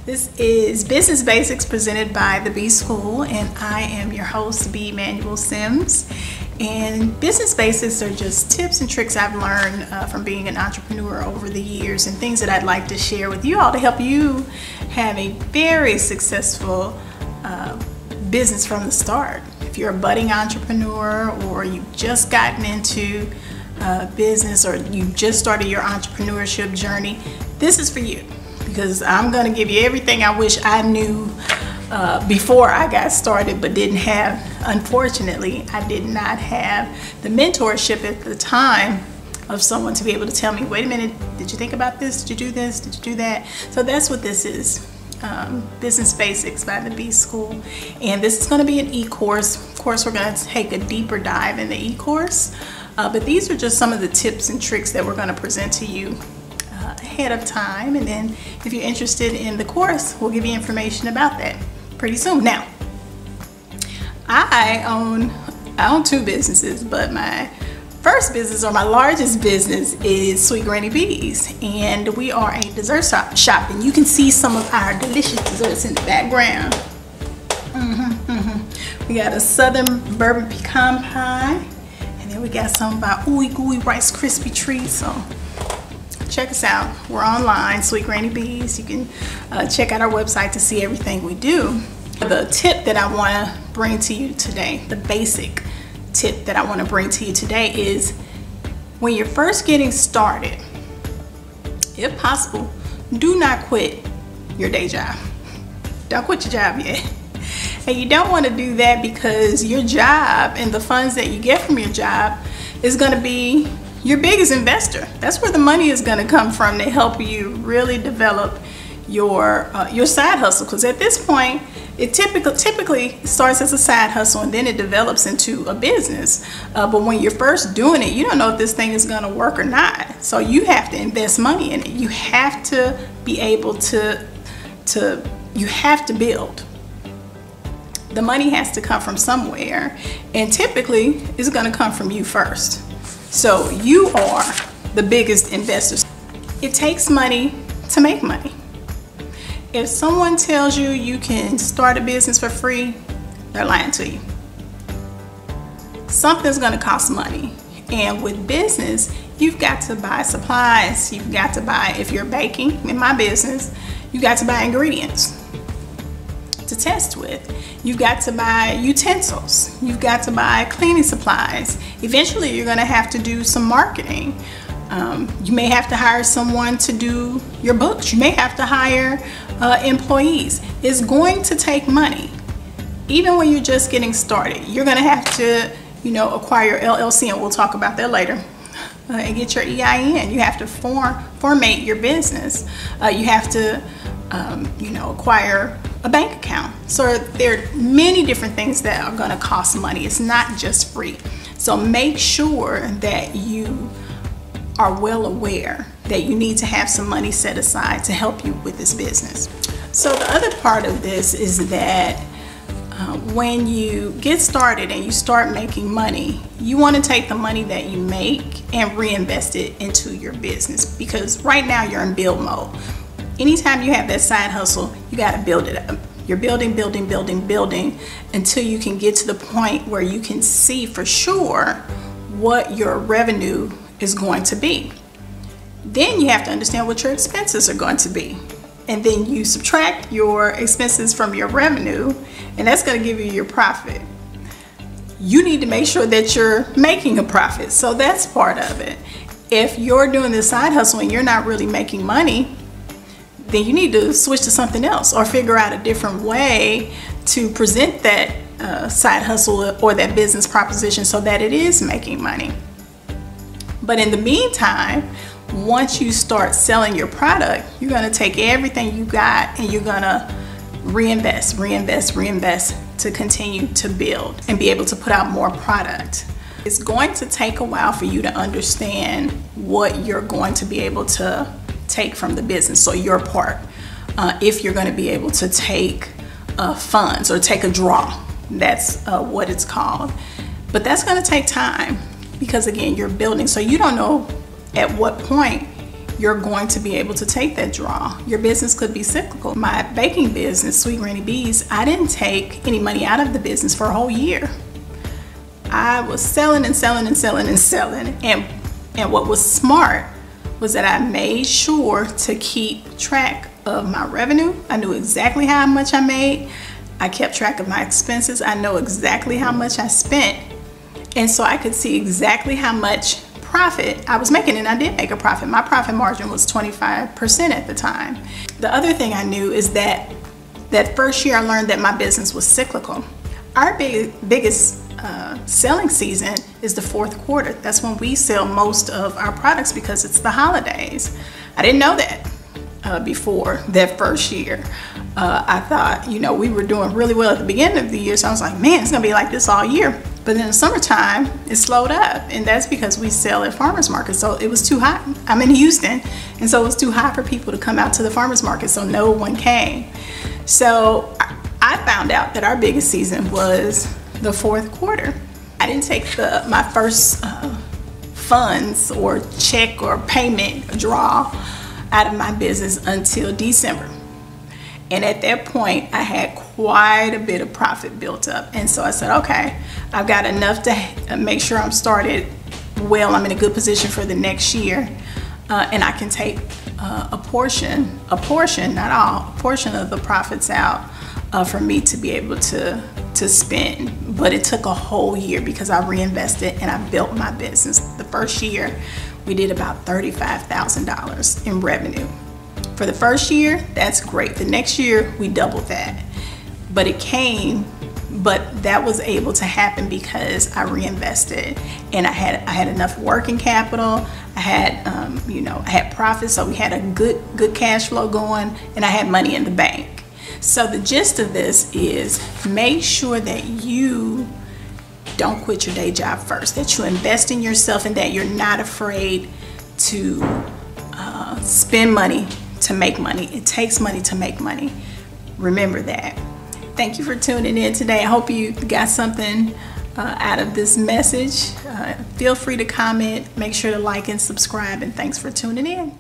This is Business Basics presented by the B School, and I am your host, B. Manuel Sims. And Business Basics are just tips and tricks I've learned from being an entrepreneur over the years, and things that I'd like to share with you all to help you have a very successful business from the start. If you're a budding entrepreneur, or you've just gotten into business, or you just started your entrepreneurship journey, this is for you. Because I'm going to give you everything I wish I knew before I got started, but didn't have. Unfortunately, I did not have the mentorship at the time of someone to be able to tell me, wait a minute, did you think about this? Did you do this? Did you do that? So that's what this is. Business Basics by the B School. And this is going to be an e-course. Of course, we're going to take a deeper dive in the e-course. But these are just some of the tips and tricks that we're going to present to you ahead of time, and then if you're interested in the course, we'll give you information about that pretty soon. Now, I own two businesses, but my first business, or my largest business, is Sweet Granny Bees, and we are a dessert shop, and you can see some of our delicious desserts in the background. We got a Southern Bourbon Pecan Pie, and then we got some of our Ooey Gooey Rice Krispie Treats. So check us out. We're online, Sweet Granny Bees. You can check out our website to see everything we do. The tip that I want to bring to you today, the basic tip that I want to bring to you today, is when you're first getting started, if possible, do not quit your day job. Don't quit your job yet. And you don't want to do that because your job and the funds that you get from your job is going to be your biggest investor. That's where the money is going to come from to help you really develop your side hustle. Because at this point, it typically starts as a side hustle and then it develops into a business. But when you're first doing it, you don't know if this thing is going to work or not. So you have to invest money in it. You have to be able to you have to build. The money has to come from somewhere, and typically it's going to come from you first. So you are the biggest investors. It takes money to make money. If someone tells you you can start a business for free, they're lying to you. Something's going to cost money. And with business, you've got to buy supplies. You've got to buy, if you're baking, in my business, you got to buy ingredients to test with. You've got to buy utensils. You've got to buy cleaning supplies. Eventually, you're going to have to do some marketing. You may have to hire someone to do your books. You may have to hire employees. It's going to take money. Even when you're just getting started, you're going to have to, acquire your LLC, and we'll talk about that later. And get your EIN. You have to formate your business. You have to, acquire a bank account. So there are many different things that are going to cost money. It's not just free. So make sure that you are well aware that you need to have some money set aside to help you with this business. So the other part of this is that when you get started and you start making money, you want to take the money that you make and reinvest it into your business, because right now you're in build mode. Anytime you have that side hustle, you got to build it up. You're building until you can get to the point where you can see for sure what your revenue is going to be. Then you have to understand what your expenses are going to be. And then you subtract your expenses from your revenue, and that's going to give you your profit. You need to make sure that you're making a profit. So that's part of it. If you're doing this side hustle and you're not really making money, then you need to switch to something else, or figure out a different way to present that side hustle or that business proposition so that it is making money. But in the meantime, once you start selling your product, you're going to take everything you got and you're going to reinvest to continue to build and be able to put out more product. It's going to take a while for you to understand what you're going to be able to take from the business, so your part, if you're going to be able to take funds or take a draw. That's what it's called. But that's going to take time, because again, you're building, so you don't know at what point you're going to be able to take that draw. Your business could be cyclical. My baking business, Sweet Granny Bees, I didn't take any money out of the business for a whole year. I was selling and selling and selling and selling. And what was smart was that I made sure to keep track of my revenue. I knew exactly how much I made. I kept track of my expenses. I know exactly how much I spent. And so I could see exactly how much profit I was making, and I did make a profit. My profit margin was 25% at the time. The other thing I knew is that first year I learned that my business was cyclical. Our biggest selling season is the fourth quarter. That's when we sell most of our products because it's the holidays. I didn't know that before that first year. I thought, we were doing really well at the beginning of the year, so I was like, man, it's gonna be like this all year. But then in the summertime, it slowed up, and that's because we sell at farmers markets, so it was too hot. I'm in Houston, and so it was too hot for people to come out to the farmers market, so no one came. So I found out that our biggest season was the fourth quarter. I didn't take my first funds or check or payment draw out of my business until December. And at that point, I had quite a bit of profit built up. And so I said, okay, I've got enough to make sure I'm started well. I'm in a good position for the next year. And I can take a portion, not all, a portion of the profits out for me to be able to spend. But it took a whole year because I reinvested and I built my business. The first year, we did about $35,000 in revenue. For the first year, that's great. The next year, we doubled that. But that was able to happen because I reinvested and I had enough working capital. I had, I had profits, so we had a good cash flow going, and I had money in the bank. So the gist of this is make sure that you don't quit your day job first, that you invest in yourself, and that you're not afraid to spend money to make money. It takes money to make money. Remember that. Thank you for tuning in today. I hope you got something out of this message. Feel free to comment. Make sure to like and subscribe, and thanks for tuning in.